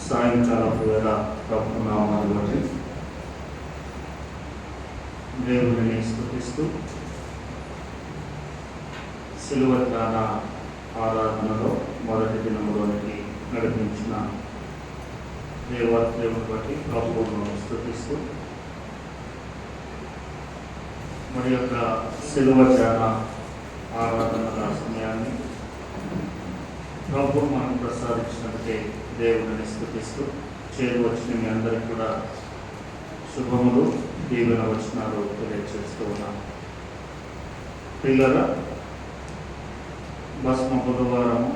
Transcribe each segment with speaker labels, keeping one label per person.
Speaker 1: సాయంకాలం వేళ ప్రభునామాన్ని బట్టి దేవుడిని స్తుతిస్తూ సిలువ ధ్యాన ఆరాధనలో మొదటి దినంలోనికి నడిపించిన దేవుని బట్టి ప్రభువును స్తుతిస్తూ మరి యొక్క సిలువ ధ్యాన ఆరాధనల సమయాన్ని ప్రభు మనం ప్రసాదించినట్టే దేవుడిని స్తుతిస్తూ చేరు వచ్చిన మీ అందరికీ కూడా శుభములు దీవెన వచనాలు తెలియజేస్తూ ఉన్నాం. పిల్లల భస్మ బుధవారము,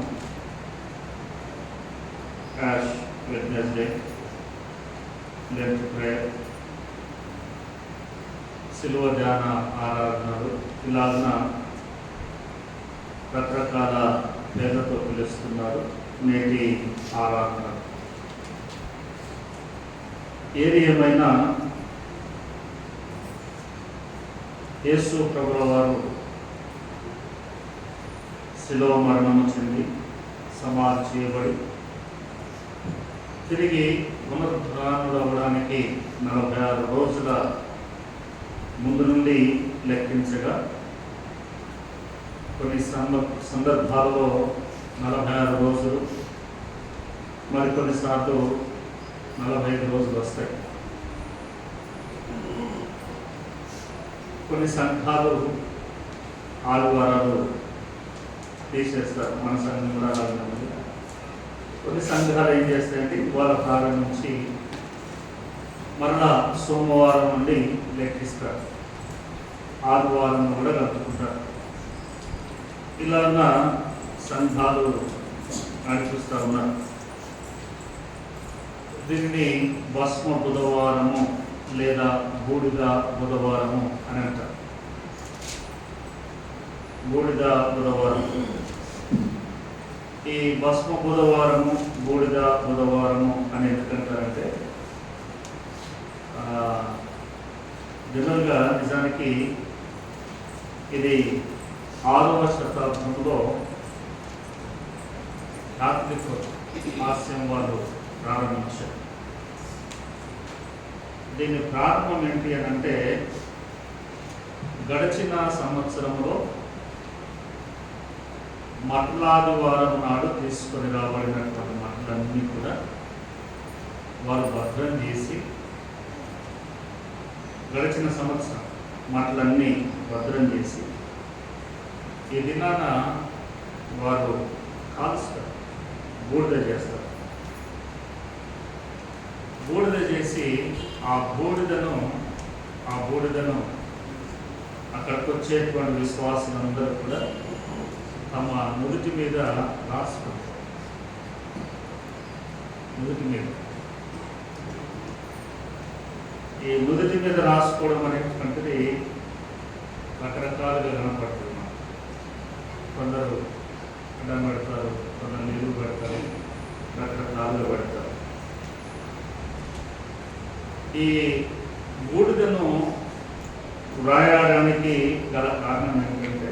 Speaker 1: యాష్ వెడ్నెస్డే, లెంట్ ప్రేయర్, సిలువ ధ్యాన ఆరాధనలు ఇలాగ రకరకాల పేర్లతో పిలుస్తున్నారు నేటి ఆరాధన. ఏది ఏమైనా యేసు ప్రభుల వారు శిలువ మరణము చెంది సమాధి చేయబడి తిరిగి పునరుద్ధానుడవడానికి 46 రోజుల ముందు నుండి లెక్కించగా కొన్ని సందర్భాల్లో 46 రోజులు, మరికొన్నిసార్లు 45 రోజులు వస్తాయి. కొన్ని సంఘాలు ఆదివారాలు తీసేస్తారు. మన సంఘం కూడా అలాగే ఉంది. కొన్ని సంఘాలు ఏం చేస్తాయంటే ఇవాళ ప్రారంభించి మరలా సోమవారం నుండి లెక్కిస్తారు, ఆదివారం కూడా కలుపుకుంటారు. ఇలాగా సంఘాలు నడిపిస్తూ ఉన్నారు. దీనిని భస్మ బుధవారము లేదా బూడిద బుధవారము అని అంటారు. బూడిద బుధవారం. ఈ భస్మ బుధవారము, బూడిద బుధవారము అని ఎందుకంటారంటే జనరల్గా నిజానికి ఇది 6వ శతాబ్దంలో కాథలిక్ ఆశయం వాళ్ళు ప్రారంభించారు. దీని ప్రారంభం ఏంటి అని అంటే గడిచిన సంవత్సరంలో మట్లాదివారం నాడు తీసుకొని రాబడినటువంటి మట్లన్నీ కూడా వారు భద్రం చేసి గడిచిన సంవత్సరం మట్లన్నీ భద్రం చేసి ఈ దినాన వారు కాల్స్తారు, బూడిద చేస్తారు. బూడిద చేసి ఆ బూడిదను అక్కడికి వచ్చేటువంటి విశ్వాసులందరూ కూడా తమ నుదుటి మీద రాసుకుంటారు. నుదుటి మీద ఈ నుదుటి మీద రాసుకోవడం అనేటువంటిది రకరకాలుగా కనపడుతుంది. కొందరు అడ్డం పెడతారు, కొందరు నిలువు పెడతారు, రకరకాలుగా పెడతారు. ఈ బూడిదను వ్రాయడానికి గల కారణం ఏంటంటే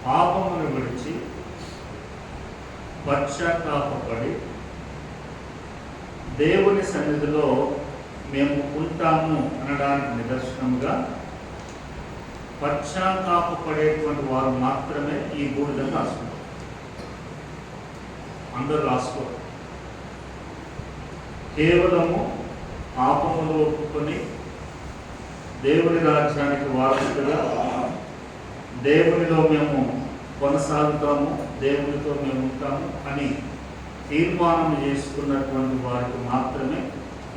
Speaker 1: పాపమును విడిచి పశ్చాత్తాపపడి దేవుని సన్నిధిలో మేము ఉంటాము అనడానికి నిదర్శనంగా పశ్చాత్తాపపడేటువంటి వారు మాత్రమే ఈ బూడిదను రాసుకుంటారు. అందరూ రాసుకోరు. కేవలము పాపములు ఒప్పుకొని దేవుని రాజ్యానికి వారసులుగా దేవునిలో మేము కొనసాగుతాము, దేవునితో మేము ఉంటాము అని తీర్మానం చేసుకున్నటువంటి వారికి మాత్రమే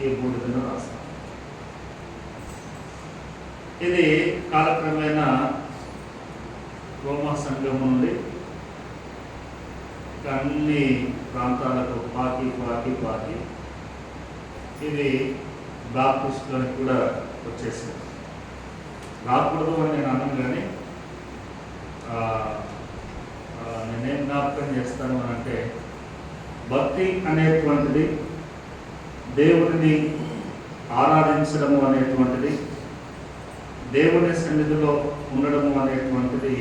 Speaker 1: ఈ బూడిదను రాస్తాం. ఇది కాలక్రమేణా రోమా సంఘం నుండి అన్ని ప్రాంతాలకు పాకి ఇది బాప్టిస్టులకు కూడా వచ్చేసింది. రాకూడదు అని నేను అన్నాను, కానీ నేనేం జ్ఞాపకం చేస్తాను అని అంటే భక్తి అనేటువంటిది, దేవుడిని ఆరాధించడము అనేటువంటిది, దేవుని సన్నిధిలో ఉండడము అనేటువంటిది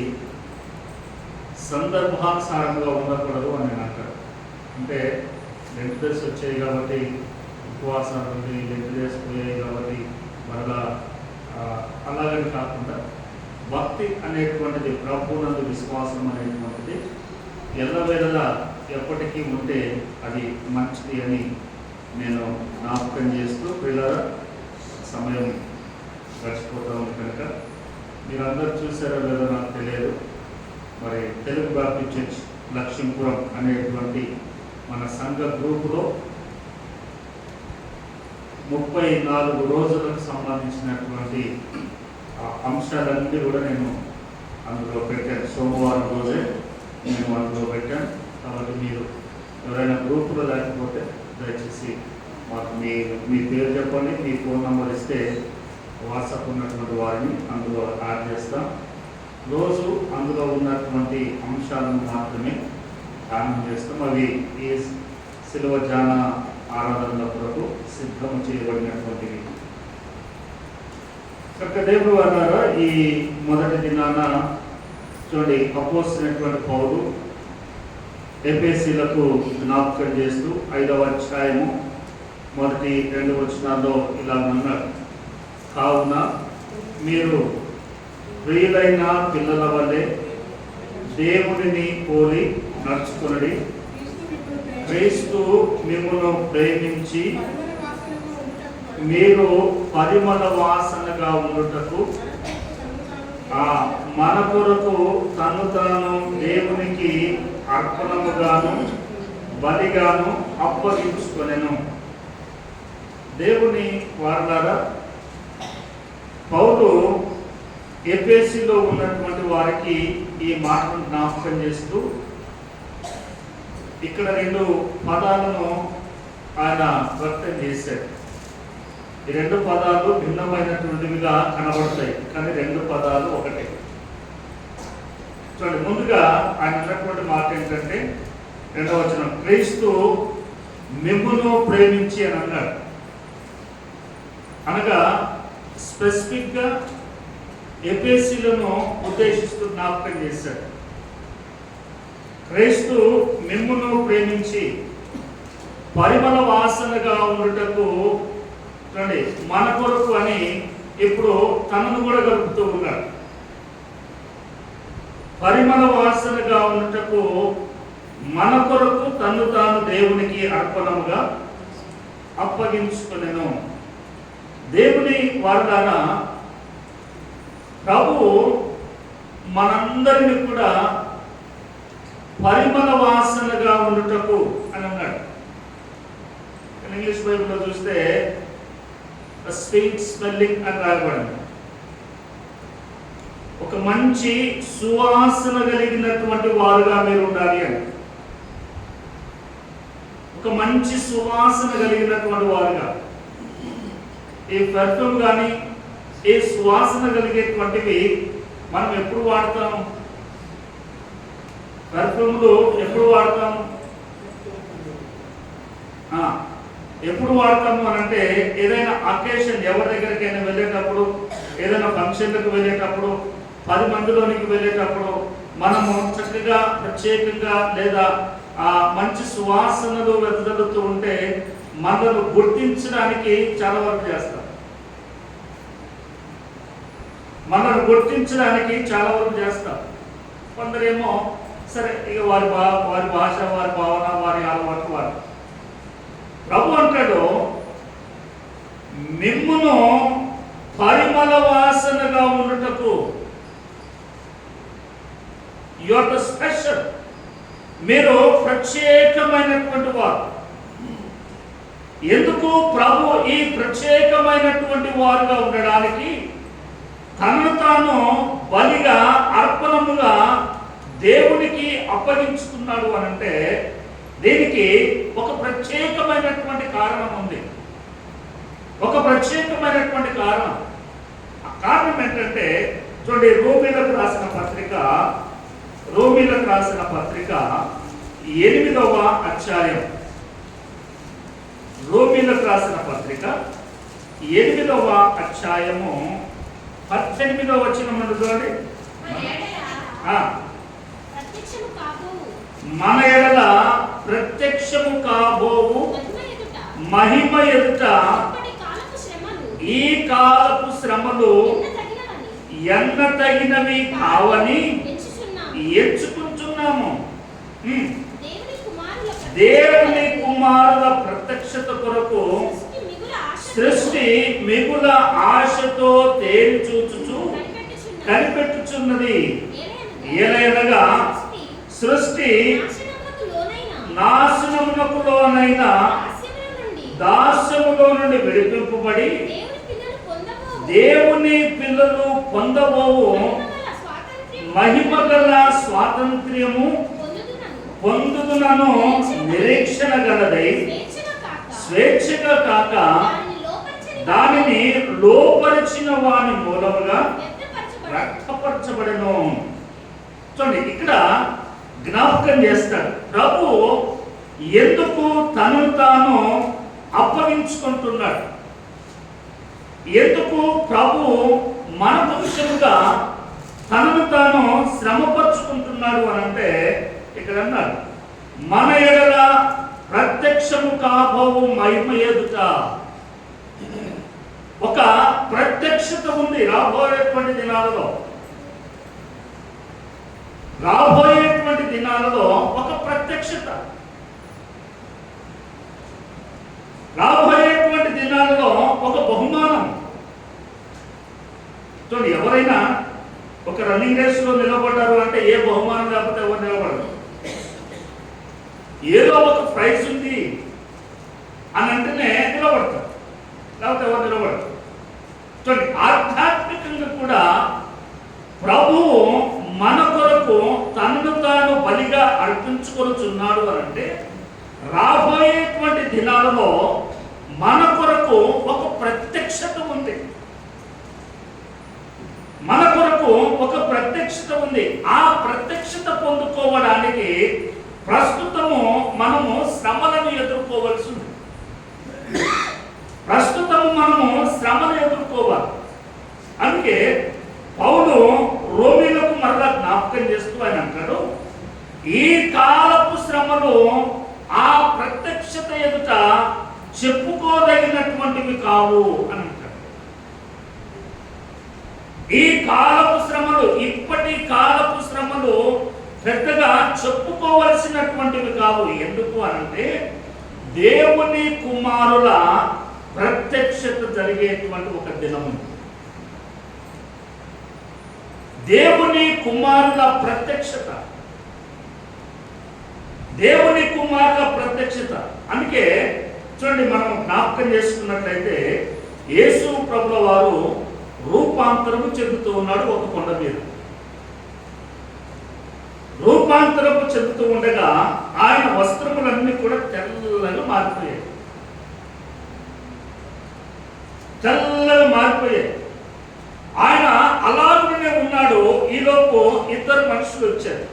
Speaker 1: సందర్భానుసారంగా ఉండకూడదు అని నేను అంటాను. అంటే లెంట్ డేస్ వచ్చాయి కాబట్టి ఉపవాసాలు ఉంది, లెంట్ డేస్ పోయాయి కాబట్టి మరలా అలాగని కాకుండా భక్తి అనేటువంటిది, ప్రభువునందు విశ్వాసం అనేటువంటిది ఎల్లవేళలా ఎప్పటికీ ఉంటే అది మంచిది అని నేను జ్ఞాపకం చేస్తూ, పిల్లల సమయం గడిచిపోతూ ఉంది కనుక మీరందరూ చూసారో లేదో నాకు తెలియదు. మరి తెలుగు బాప్టిస్ట్ చర్చ్ లక్ష్మీపురం అనేటువంటి మన సంఘ గ్రూపులో 34 రోజులకు సంబంధించినటువంటి అంశాలన్నీ కూడా నేను అందులో పెట్టాను. సోమవారం రోజే నేను అందులో పెట్టాను. కాబట్టి మీరు ఎవరైనా గ్రూపులో లేకపోతే దయచేసి మాకు మీ పేరు చెప్పండి, మీ ఫోన్ నెంబర్ ఇస్తే వాట్సాప్ ఉన్నటువంటి వారిని అందులో యాడ్ చేస్తాం. రోజు అందులో ఉన్నటువంటి అంశాలను మాత్రమే ధ్యానం చేస్తాం. అవి ఈ శిలువ ధ్యాన ఆరాధనల కొరకు సిద్ధం చేయబడినటువంటివి. కనుక దేవుడు అన్నారా, ఈ మొదటి దినాన చూడండి, అపోస్తలుడైనటువంటి పౌలు ఎఫెసీయులకు జ్ఞాపకం చేస్తూ 5వ అధ్యాయము మొదటి 2 వచనాల్లో ఇలా అన్నారు, కావున మీరు ప్రియులైన పిల్లల వల్లే దేవుడిని పోలి నడుచుకునడి, క్రీస్తు మిమ్మును ప్రేమించి మీరు పరిమళ వాసనగా ఉండుటకు మన కొరకు తను తాను దేవునికి అర్పణముగాను బలిగాను అప్పగించుకొనెను. దేవుని వారలారా, పౌలు ఎఫెసీలో ఉన్నటువంటి వారికి ఈ మాటను జ్ఞాపకం చేస్తూ ఇక్కడ 2 పదాలను ఆయన వ్యక్తం చేశాడు. ఈ 2 పదాలు భిన్నమైనటువంటివిగా కనబడతాయి, కానీ 2 పదాలు ఒకటే. చూడండి, ముందుగా ఆయన అన్నటువంటి మాట ఏంటంటే 2వ వచనం, క్రీస్తు మిమ్మును ప్రేమించి అని అన్నాడు. అనగా స్పెసిఫిక్గా ఎఫెసీయులను ఉద్దేశిస్తూ జ్ఞాపకం చేశాడు. క్రీస్తు మిమ్మును ప్రేమించి పరిమళ వాసనగా ఉండుటకు, చూడండి, మన కొరకు అని ఇప్పుడు తనను కూడా గడుపుతూ ఉన్నాడు. పరిమళ వాసనగా ఉండుటకు మన కొరకు తను తాను దేవునికి అర్పణముగా అప్పగించుకొనెను. దేవుని వారలారా, ప్రభు మనందరినీ కూడా పరిమళ వాసనగా ఉండుటకు అని అన్నాడు. ఇంగ్లీష్ బైబిల్లో చూస్తే స్వీట్ స్మెల్లింగ్ అని రాయబడింది. ఒక మంచి సువాసన కలిగినటువంటి వారుగా మీరు ఉండాలి అని. ఒక మంచి సువాసన కలిగినటువంటి వారుగా. ఈ పెర్ఫ్యూమ్ కానీ ఈ సువాసన కలిగేటువంటివి మనం ఎప్పుడు వాడతాం? పెర్ఫ్యూమ్లు ఎప్పుడు వాడతాం? ఎప్పుడు వాడతాము అని అంటే, ఏదైనా అకేషన్, ఎవరి దగ్గరికైనా వెళ్ళేటప్పుడు, ఏదైనా ఫంక్షన్లకు వెళ్ళేటప్పుడు, 10 మందిలోనికి వెళ్ళేటప్పుడు మనము చక్కగా ప్రత్యేకంగా లేదా మంచి సువాసనలు వెదజల్లుతూ ఉంటే మనను గుర్తించడానికి చాలా వరకు చేస్తాం. మనల్ని గుర్తించడానికి చాలా వరకు చేస్తాం. కొందరేమో సరే, ఇక వారి భాష, వారి భావన, వారి అలవాటు వారు. ప్రభు అంటాడు, మిమ్మును పరిమళ వాసనగా ఉండుటకు, యు ఆర్ ద స్పెషల్, మీరు ప్రత్యేకమైనటువంటి వారు. ఎందుకు ప్రభు ఈ ప్రత్యేకమైనటువంటి వారుగా ఉండడానికి తనను తాను బలిగా, అర్పణముగా దేవునికి అప్పగించుకున్నాడు అని అంటే, దీనికి ఒక ప్రత్యేకమైనటువంటి కారణం ఉంది. ఒక ప్రత్యేకమైనటువంటి కారణం. ఆ కారణం ఏంటంటే, చూడండి, రోమీలకు రాసిన పత్రిక 8వ అధ్యాయం, రోమీలకు రాసిన పత్రిక 8వ అధ్యాయము 18వ వచనం చూడండి. మన ఎడల ప్రత్యక్షము కాబోవు మహిమ ఎదుట ఈ కాలపు శ్రమలు ఎన్న తగినవి కావని ఎంచుకుంటున్నాము. దేవుని కుమారుల ప్రత్యక్షత కొరకు సృష్టి మిగుల ఆశతో తేరి చూచుచు కనిపెట్టుచున్నది. ఏలైనగా సృష్టి నాశనమునకు లోనైన దాస్యములో నుండి విడిపింపబడి దేవుని పిల్లలు పొందబోవు మహిమగల స్వాతంత్ర్యము పొందుదునను నిరీక్షణ గలదై స్వేచ్ఛగా కాక దానిని లోపరిచిన వాని మూలముగా వ్యక్తపరచబడను. చూడండి, ఇక్కడ జ్ఞాపకం చేస్తాడు ప్రభు ఎందుకు తను తాను అప్పగించుకుంటున్నాడు, ఎందుకు ప్రభు మన పక్షముగా తనను తాను శ్రమపరుచుకుంటున్నాడు అని అంటే ఇక్కడ అన్నాడు మన ఎడల ప్రత్యక్షము కాబోవు మహిమ ఎదుట. ఒక ప్రత్యక్షత ఉంది రాబోయేటువంటి దినాలలో. రాబోయేటువంటి దినాలలో ఒక ప్రత్యక్షత, రాబోయేటువంటి దినాలలో ఒక బహుమానం. చూడండి, ఎవరైనా ఒక రన్నింగ్ రేస్ లో నిలబడ్డారు అంటే ఏ బహుమానం లేకపోతే ఎవరు నిలబడరు. ఏదో ఒక ప్రైజ్ ఉంది అని అంటేనే నిలబడతారు, లేకపోతే ఎవరు నిలబడరు. చూడండి, ఆధ్యాత్మికంగా కూడా ప్రభువు మన కొరకు తనను తాను బలిగా అర్పించుకొనుచున్నాడు అని అంటే రాబోయేటువంటి దినాలలో మన కొరకు ఒక ప్రత్యక్షత ఉంది. మన కొరకు ఒక ప్రత్యక్షత ఉంది. ఆ ప్రత్యక్షత పొందుకోవడానికి ప్రస్తుతము మనము శ్రమలను ఎదుర్కోవాల్సి ఉంది. ప్రస్తుతము మనము శ్రమను ఎదుర్కోవాలి. అందుకే పౌలు రోమీలకు మరలా జ్ఞాపకం చేస్తూ ఆయన అంటాడు ఈ కాలపు శ్రమలు ఆ ప్రత్యక్షత ఎదుట చెప్పుకోదగినటువంటివి కావు అని అంటాడు. ఈ కాలపు శ్రమలు, ఇప్పటి కాలపు శ్రమలు పెద్దగా చెప్పుకోవలసినటువంటివి కావు. ఎందుకు అనంటే దేవుని కుమారుల ప్రత్యక్షత జరిగేటువంటి ఒక దినము. దేవుని కుమారుల ప్రత్యక్షత, దేవుని కుమారుల ప్రత్యక్షత. అందుకే చూడండి, మనం జ్ఞాపకం చేసుకున్నట్లయితే యేసు ప్రభుల వారు రూపాంతరము చెందుతూ ఉన్నాడు ఒక కొండ మీద. రూపాంతరము చెందుతూ ఉండగా ఆయన వస్త్రములన్నీ కూడా తెల్లగా మారిపోయాయి, తెల్లగా మారిపోయాయి. ఆయన అలాగనే ఉన్నాడు. ఈలోపు ఇద్దరు మనుషులు వచ్చారు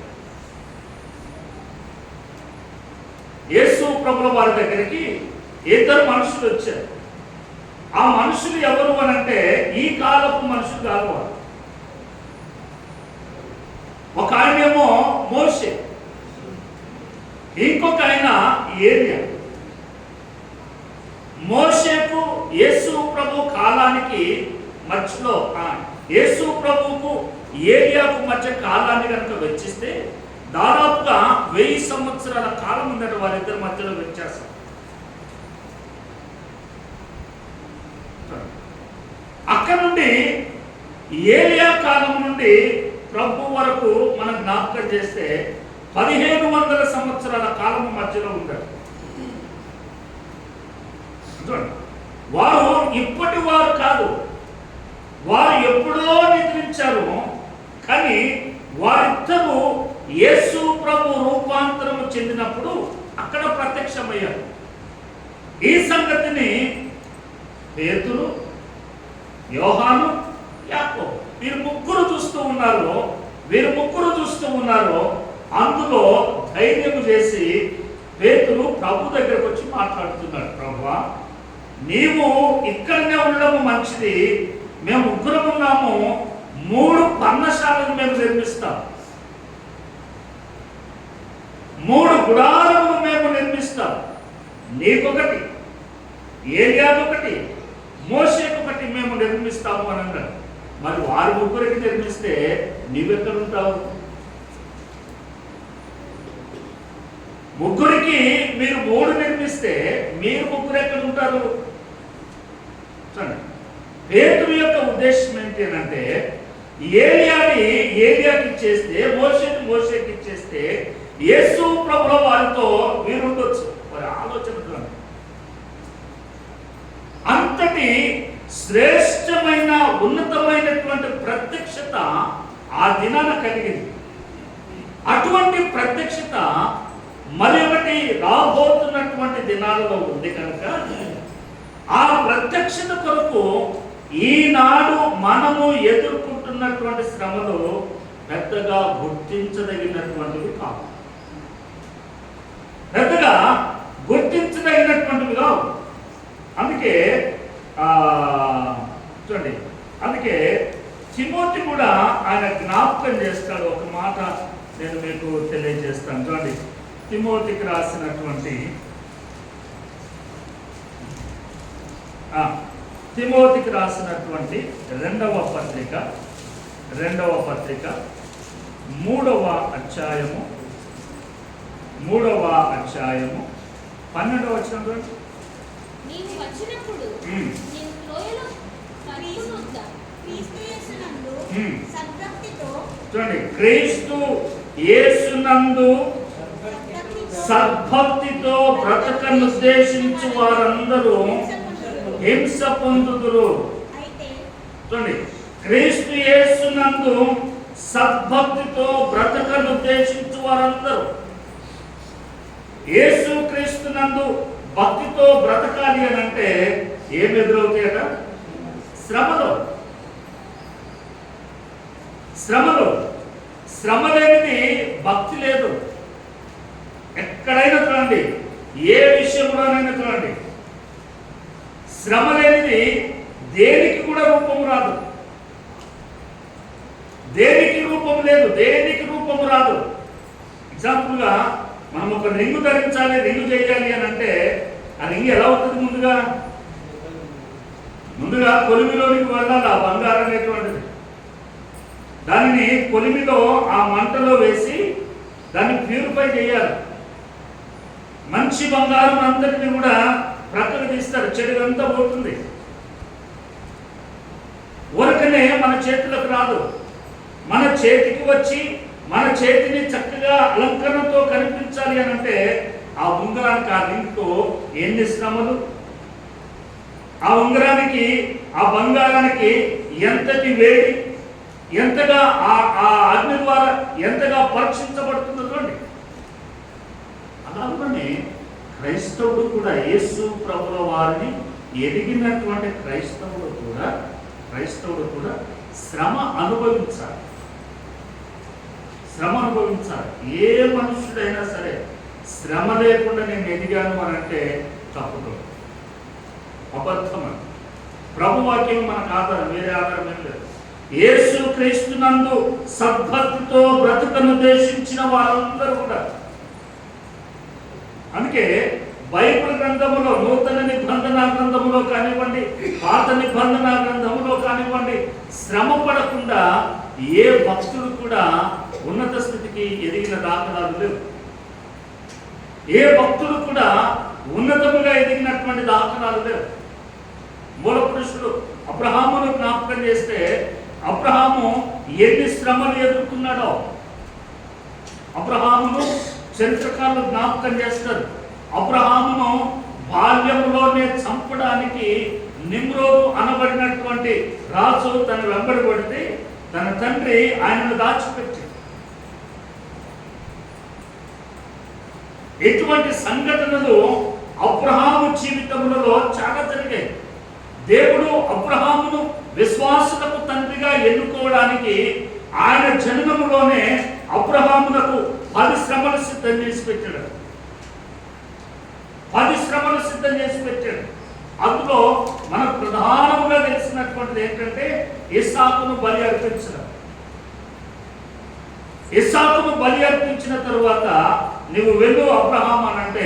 Speaker 1: యేసు ప్రభుల వారి దగ్గరికి. ఇద్దరు మనుషులు వచ్చారు. ఆ మనుషులు ఎవరు అని అంటే ఈ కాలపు మనుషులు కాదు వారు. ఒక ఆయనేమో మోషే, ఇంకొక ఆయన ఏలియా. మోషేకు యేసు ప్రభు కాలానికి మధ్యలో, యేసు ప్రభువుకు ఏలియాకు మధ్య కాలాన్ని కనుక వెచ్చిస్తే దాదాపుగా 1000 సంవత్సరాల కాలం ఉన్నట్టు వారిద్దరి మధ్యలో వ్యత్యాసం. అక్కడ నుండి ఏలియా కాలం నుండి ప్రభు వరకు మనం జ్ఞాపకం చేస్తే 1500 సంవత్సరాల కాలం మధ్యలో ఉంటారు. వారు ఇప్పటి వారు కాదు, వారు ఎప్పుడో నిద్రించారు. కానీ వారిద్దరూ యేసు ప్రభు రూపాంతరము చెందినప్పుడు అక్కడ ప్రత్యక్షమయ్యారు. ఈ సంగతిని పేతురు, యోహాను, యాకోబు వీరు ముగ్గురు చూస్తూ ఉన్నారు. అందులో ధైర్యం చేసి పేతురు ప్రభు దగ్గరకు వచ్చి మాట్లాడుతున్నాడు. ప్రభువా, నీవు ఇక్కడనే ఉండడం మంచిది, మేము ముగ్గురం ఉన్నాము, 3 పర్ణశాలను మేము నిర్మిస్తాం. 3 గుడారములు మేము నిర్మిస్తాం, నీకొకటి, ఏలియాకొకటి, మోషేకొకటి మేము నిర్మిస్తాము అని అన్నాడు. మరి వారి ముగ్గురికి నిర్మిస్తే నీవెక్కడుంటావు? ముగ్గురికి మీరు 3 నిర్మిస్తే మీరు ముగ్గురు ఎక్కడ ఉంటారు? చూడండి, పేతురు యొక్క ఉద్దేశం ఏంటి అంటే ఏలియాని ఏలియాకి ఇచ్చేస్తే, మోషేకి ఇచ్చేస్తే యేసు ప్రభుల వారితో వీరు ఉండొచ్చు. వారి ఆలోచన అంతటి శ్రేష్టమైన ఉన్నతమైనటువంటి ప్రత్యక్షత ఆ దినాన కలిగింది. అటువంటి ప్రత్యక్షత మరి ఒకటి రాబోతున్నటువంటి దినాలలో ఉంది కనుక ఆ ప్రత్యక్షత కొరకు ఈనాడు మనము ఎదుర్కొంటున్నటువంటి శ్రమలు పెద్దగా గుర్తించదగినటువంటివి కావు, పెద్దగా గుర్తించదగినటువంటివి కావు. అందుకే చూడండి, అందుకే తిమోతి కూడా ఆయన జ్ఞాపకం చేస్తాడు. ఒక మాట నేను మీకు తెలియజేస్తాను. చూడండి, తిమోతికి రాసినటువంటి రెండవ పత్రిక 3వ అధ్యాయము 12వ వచనం.
Speaker 2: నీవు వచ్చినప్పుడు నేను లోయలో
Speaker 1: చూడండి, క్రీస్తు యేసునందు సద్భక్తితో బ్రతకనుద్దేశించు వారందరూ హింస పొందుదురు. చూడండి, క్రీస్తు యేసునందు సద్భక్తితో బ్రతకనుద్దేశించు వారందరూ, యేసు క్రీస్తునందు భక్తితో బ్రతకాలి అని అంటే ఏమి ఎదురవుతాయట? శ్రమ లేనిది భక్తి లేదు. ఎక్కడైనా చూడండి, ఏ విషయంలోనైనా చూడండి, శ్రమ లేనిది దేనికి కూడా రూపము రాదు, దేనికి రూపం లేదు, దేనికి రూపము రాదు. ఎగ్జాంపుల్గా మనం ఒక రింగు ధరించాలి, రింగు చేయాలి అని అంటే ఆ రింగు ఎలా అవుతుంది? ముందుగా కొలిమిలోనికి వెళ్ళాలి ఆ బంగారం అనేటువంటిది. దానిని కొలిమిలో ఆ మంటలో వేసి దాన్ని ప్యూరిఫై చేయాలి. మంచి బంగారం అందరినీ కూడా ప్రక్కకు తీస్తారు, చెడుగంతా పోతుంది. ఊరకనే మన చేతులకు రాదు, మన చేతికి వచ్చి మన చేతిని చక్కగా అలంకరణతో కనిపించాలి అని అంటే ఆ ఉంగరానికి, ఆ రింగ్తో ఎన్ని శ్రమలు, ఆ ఉంగరానికి, ఆ బంగారానికి ఎంతటి వేడి, ఎంతగా ఆ అగ్ని ద్వారా ఎంతగా పరీక్షించబడుతుందో చూడండి. అలాగే క్రైస్తవుడు కూడా, యేసు ప్రభుల వారిని ఎదిగినటువంటి క్రైస్తవుడు కూడా శ్రమ అనుభవించాలి. ఏ మనుషుడైనా సరే శ్రమ లేకుండా నేను ఎదిగాను అని అంటే తప్పుతో అబద్ధం. ప్రభువాక్యం మనకు ఆధారం, వేరే ఆధారం ఏం లేదు. యేసు క్రీస్తునందు సద్భక్తితో బ్రతుకనుద్దేశించిన వారందరూ కూడా. అందుకే బైబిల్ గ్రంథములో, నూతన నిబంధన గ్రంథములో కానివ్వండి, పాత నిబంధన గ్రంథములో కానివ్వండి, శ్రమ పడకుండా ఏ భక్తుడు కూడా ఉన్నత స్థితికి ఎదిగిన దాఖలాలు లేవు. ఏ భక్తుడు కూడా ఉన్నతముగా ఎదిగినటువంటి దాఖలాలు లేవు. మూల పురుషుడు అబ్రహామును జ్ఞాపకం చేస్తే అబ్రహాము ఎన్ని శ్రమలు ఎదుర్కొన్నాడో అబ్రహామును చరిత్రకారులు జ్ఞాపకం చేస్తారు. అబ్రహామును బాల్యంలోనే చంపడానికి నిమ్రోదు అనబడినటువంటి రాజు తన వెంబడి పడితే తన తండ్రి ఆయనను దాచిపెట్టి, ఎటువంటి సంఘటనలు అబ్రహాము జీవితములలో చాలా జరిగాయి. దేవుడు అబ్రహామును విశ్వాసులకు తండ్రిగా ఎన్నుకోవడానికి ఆయన జన్మములోనే అబ్రహామునకు 10 శ్రమలు సిద్ధం చేసి పెట్టాడు. 10 శ్రమలు సిద్ధం చేసి పెట్టాడు. అందులో మనకు ప్రధానముగా తెలిసినటువంటిది ఏంటంటే ఇస్సాకును బలి అర్పించడం. ఇస్సాకును బలి అర్పించిన తరువాత నువ్వు వెళ్ళు అబ్రహాం అని అంటే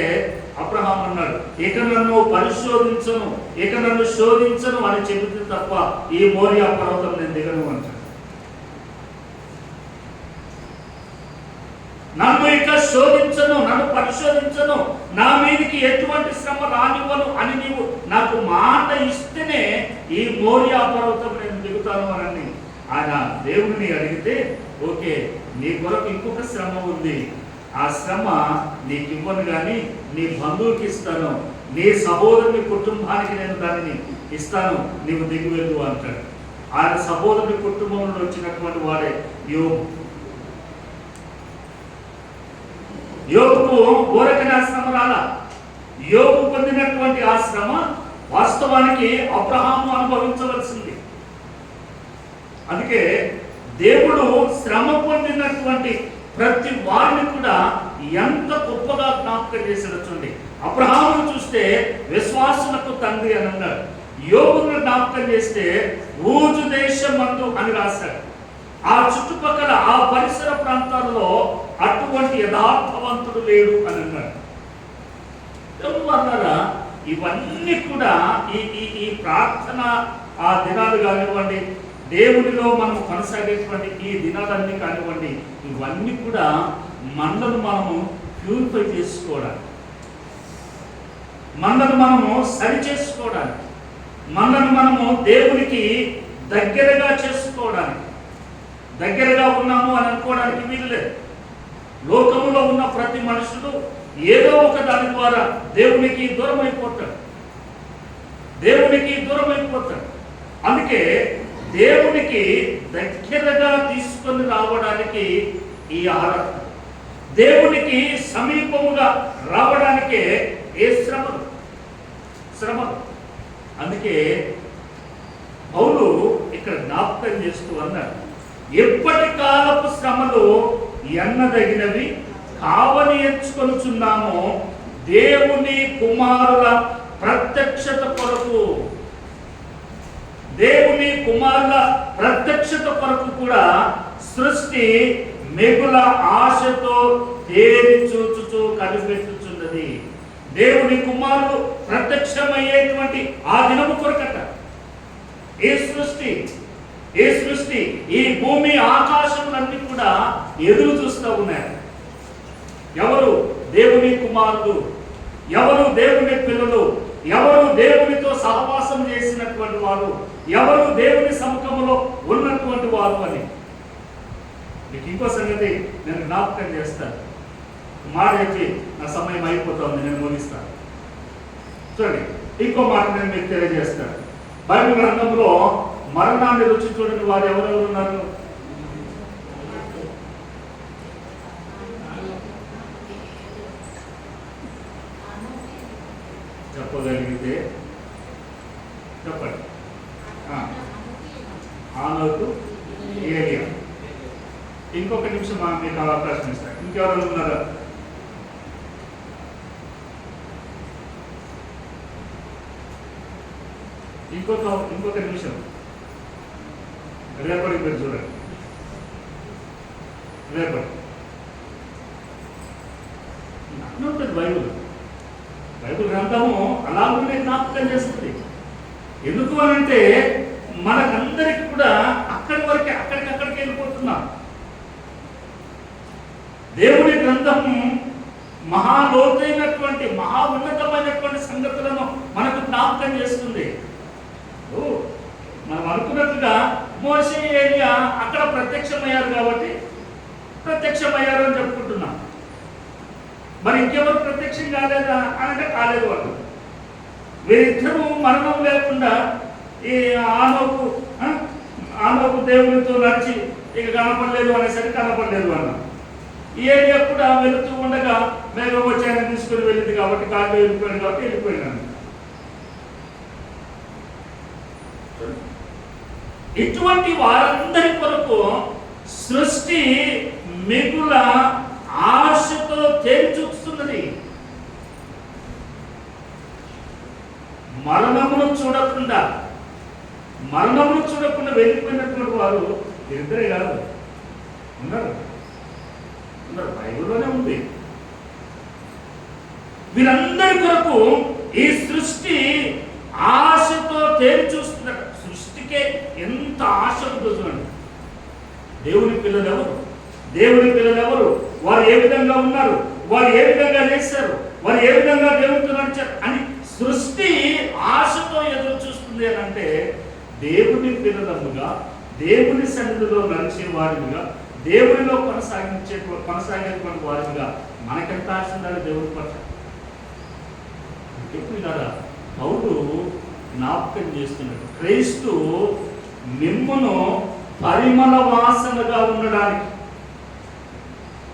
Speaker 1: అబ్రహాం అన్నాడు, ఇక నన్ను పరిశోధించను, ఇక నన్ను శోధించను అని చెబితే తప్ప ఈ మోరియా పర్వతం నేను దిగను అంటాడు. నన్ను ఇక శోధించను, నన్ను పరిశోధించను, నా మీదకి ఎటువంటి శ్రమ రానివ్వను అని నీవు నాకు మాట ఇస్తేనే ఈ మోరియా పర్వతం నేను దిగుతాను అని ఆయన దేవుడిని అడిగితే, ఓకే నీ కొరకు ఇంకొక శ్రమ ఉంది, ఆ శ్రమ నీకు ఇవ్వను కానీ నీ బంధువుకి ఇస్తాను, నీ సహోదరుని కుటుంబానికి నేను దానిని ఇస్తాను, నీవు దిగి వెళ్ళు అంటాడు. ఆయన సహోదరుని కుటుంబంలో వచ్చినటువంటి వాడే యోబు. యోబుకు ఘోరమైన శ్రమ రాలా. యోబు పొందినటువంటి ఆ శ్రమ వాస్తవానికి అబ్రహాము అనుభవించవలసింది. అందుకే దేవుడు శ్రమ పొందినటువంటి ప్రతి వారిని కూడా ఎంత గొప్పగా జ్ఞాపకం చేశాడో చూడండి. అబ్రహామును చూస్తే విశ్వాసులకు తండ్రి అని అన్నాడు. యోబును జ్ఞాపకం చేస్తే ఊజు దేశమందు అని రాశాడు. ఆ చుట్టుపక్కల ఆ పరిసర ప్రాంతాల్లో అటువంటి యథార్థవంతుడు లేడు అని అన్నాడు. అన్నారా ఇవన్నీ కూడా ఈ ప్రార్థన ఆ దినాలు కానివ్వండి, దేవుడిలో మనం కొనసాగేటువంటి ఈ దినాలన్నీ కానివ్వండి, ఇవన్నీ కూడా మనలను మనము ప్యూరిఫై చేసుకోవడానికి, మనలను మనము సరి చేసుకోవడానికి, మనలను మనము దేవునికి దగ్గరగా చేసుకోవడానికి, దగ్గరగా ఉన్నాము అని అనుకోవడానికి వీలు లేదు. లోకములో ఉన్న ప్రతి మనుషుడు ఏదో ఒక దాని ద్వారా దేవునికి దూరం అయిపోతాడు, దేవునికి దూరం అయిపోతాడు. అందుకే దేవునికి దగ్గరగా తీసుకొని రావడానికి ఈ ఆరాధన, దేవునికి సమీపముగా రావడానికే ఏ శ్రమలు. అందుకే పౌలు ఇక్కడ జ్ఞాపకం చేస్తూ అన్నాడు, ఎప్పటి కాలపు శ్రమలు ఎన్నదగినవి కావని ఎంచుకొనుచున్నామో దేవుని కుమారుల ప్రత్యక్షత కొరకు, దేవుని కుమారుల ప్రత్యక్షత కొరకు కూడా సృష్టి మిగుల ఆశతో తేరి చూచుచూ కనిపెట్టుచున్నది. దేవుని కుమారుడు ప్రత్యక్షమయ్యేటువంటి ఆ దినము కొరకట ఈ సృష్టి ఈ భూమి ఆకాశములన్నీ కూడా ఎదురు చూస్తూ ఉన్నాయి. ఎవరు దేవుని కుమారుడు, ఎవరు దేవుని పిల్లలు, ఎవరు దేవునితో సహవాసం చేసినటువంటి వారు, ఎవరు దేవుని సముఖంలో ఉన్నటువంటి వారు అని. మీకు ఇంకో సంగతి నేను జ్ఞాపకం చేస్తాను. మాట చెప్పి నా సమయం అయిపోతుంది, నేను ముగిస్తాను. చూడండి, ఇంకో మాట నేను మీకు తెలియజేస్తాను. బైబిల్ గ్రంథంలో మరణాన్ని రుచి చూడని వారు ఎవరెవరు ఉన్నారు? చెప్పగలిగితే చెప్పండి. ఆనోకు, ఏలియా. ఇంకొక నిమిషం మీకు అవకాశం ఇస్తాను. ఇంకెవరు ఉన్నారా? ఇంకొక నిమిషం. రేపటికి మీరు చూడండి. రేపటి ఉంటుంది బైబిల్ గ్రంథము అలాగే జ్ఞాపకం చేస్తుంది. ఎందుకు అనంటే మనకందరికి కూడా అక్కడికి వెళ్ళిపోతున్నాం. దేవుని గ్రంథము మహాలోతైనటువంటి మహా ఉన్నతమైనటువంటి సంగతులను మనకు జ్ఞాపకం చేస్తుంది. మనం అనుకున్నట్టుగా మోషే, ఏలియా అక్కడ ప్రత్యక్షమయ్యారు కాబట్టి ప్రత్యక్షమయ్యారు అని చెప్పుకుంటున్నాం. మరి ఇంకెవరు ప్రత్యక్షం కాలేదా అంటే కాలేదు. వాళ్ళు వీరిద్దరూ మరణం లేకుండా ఈ ఆనోకు దేవునితో నడిచి ఇక కనపడలేదు అనేసరికి కనపడలేదు అన్నాం. ఏలియా కూడా వెళుతూ ఉండగా మేఘం వచ్చాయని తీసుకుని వెళ్ళింది కాబట్టి కాళ్ళు వెళ్ళిపోయాడు కాబట్టి వెళ్ళిపోయినాను. ఇటువంటి వారందరి కొరకు సృష్టి మిగుల ఆశతో తేరి చూస్తున్నది. మరణమును చూడకుండా వెళ్ళిపోయినటువంటి వారు ఇద్దరే కాదు, ఉన్నారు. బైబిల్లోనే ఉంది. వీరందరి కొరకు ఈ సృష్టి ఆశతో తేరి చూస్తున్నారు. సృష్టికే ఎంత ఆశ ఉందో చూడండి. దేవుని పిల్లలు ఎవరు? దేవుని పిల్లలు ఎవరు? వారు ఏ విధంగా ఉన్నారు? వారు ఏ విధంగా చేశారు? వారు ఏ విధంగా దేవునితో నడిచారు అని సృష్టి ఆశతో ఎదురు చూస్తుంది అని అంటే, దేవుని పిల్లలుగా, దేవుని సన్నిధిలో నడిచే వారిగా, దేవునిలో కొనసాగేటువంటి వారిగా మనకెంత ఆశ ఉండాలి దేవుని పట్ల? చెప్పినారా? పౌలు జ్ఞాపకం చేస్తున్నాడు, క్రీస్తు మిమ్మును పరిమళ వాసనగా ఉండడానికి,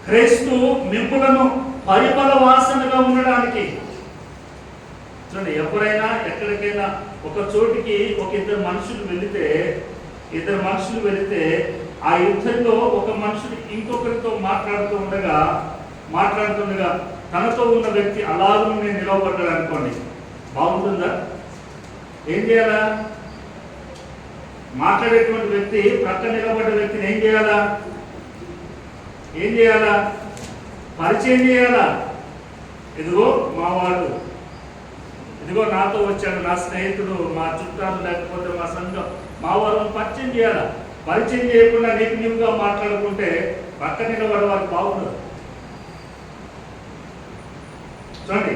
Speaker 1: క్రీస్తు మిమ్ములను పరిమళ వాసనగా ఉండడానికి. చూడండి, ఎవరైనా ఎక్కడికైనా ఒక చోటికి ఇద్దరు మనుషులు వెళితే ఆ ఇద్దరిలో ఒక మనుషుడు ఇంకొకరితో మాట్లాడుతుండగా తనతో ఉన్న వ్యక్తి అలాగే నిలవబడ్డాడు అనుకోండి, బాగుంటుందా? ఏం చేయాలా? మాట్లాడేటువంటి వ్యక్తి ప్రక్కన నిలబడ్డ వ్యక్తిని ఏం చేయాలా? పరిచయం చేయాలా? ఇదిగో మావాడు, ఇదిగో నాతో వచ్చాడు, నా స్నేహితుడు, మా చుట్టాలు, లేకపోతే మా సంఘం, మా వాళ్ళని పరిచయం చేయాలా? పరిచయం చేయకుండా నీవుగా మాట్లాడుకుంటే పక్క నిలబడే వారికి బాగుండదు. చూడండి,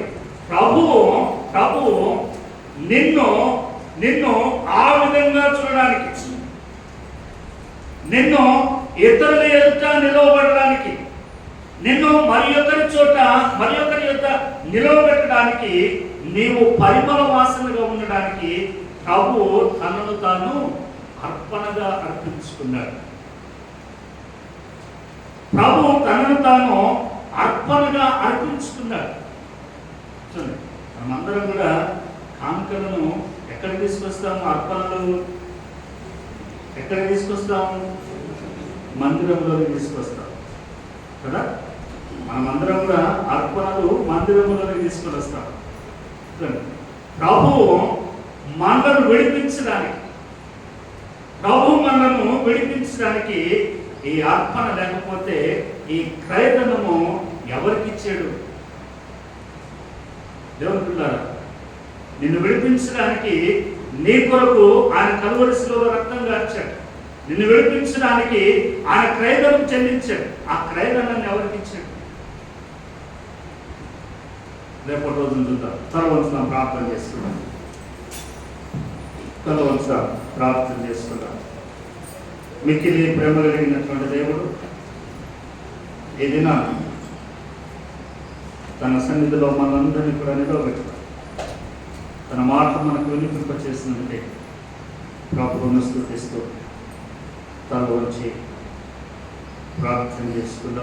Speaker 1: ప్రభువు నిన్ను ఆ విధంగా చూడడానికి, నిన్ను ఇతరుల ఎదుట నిలవబడడానికి, నిన్ను మరి ఒకరి యొద్ద నిలవబెట్టడానికి, నీవు పరిమళ వాసనగా ఉండడానికి ప్రభువు తనను తాను అర్పణగా అర్పించుకున్నాడు. ప్రభువు తనను తాను అర్పణగా అర్పించుకున్నాడు. చూడండి, మనమందరం కూడా కానుకలను ఎక్కడ తీసుకొస్తాము? అర్పణలు ఎక్కడ తీసుకొస్తాము? మందిరంలోకి తీసుకొస్తాం కదా. మనమందరం కూడా అర్పణలు మందిరంలోకి తీసుకొని వస్తాం. ప్రభువు మనలను విడిపించడానికి ఈ అర్పణ లేకపోతే ఈ క్రయధనము ఎవరికి ఇచ్చాడు? దేవుని పిల్లారా, నిన్ను విడిపించడానికి నీ కొరకు ఆయన కలువరి శిలువలో రక్తం గార్చాడు. నిన్ను విడిపించడానికి ఆయన క్రయధనం చెల్లించాడు. ఆ క్రయధనాన్ని ఎవరికి ఇచ్చాడు? రేపటి రోజున చూద్దాం. తలవంచుదాం, ప్రార్థన చేసుకుందాం. మిక్కిలి ప్రేమ కలిగినటువంటి దేవుడు ఈ దినాన తన సన్నిధిలో మనందరినీ కూడా నిలవబెట్టాడు. తన మాట మనకు వినిపింప చేసినందుకే ప్రభువును స్తుతిస్తూ తల వంచి ప్రార్థన చేసుకుందాం.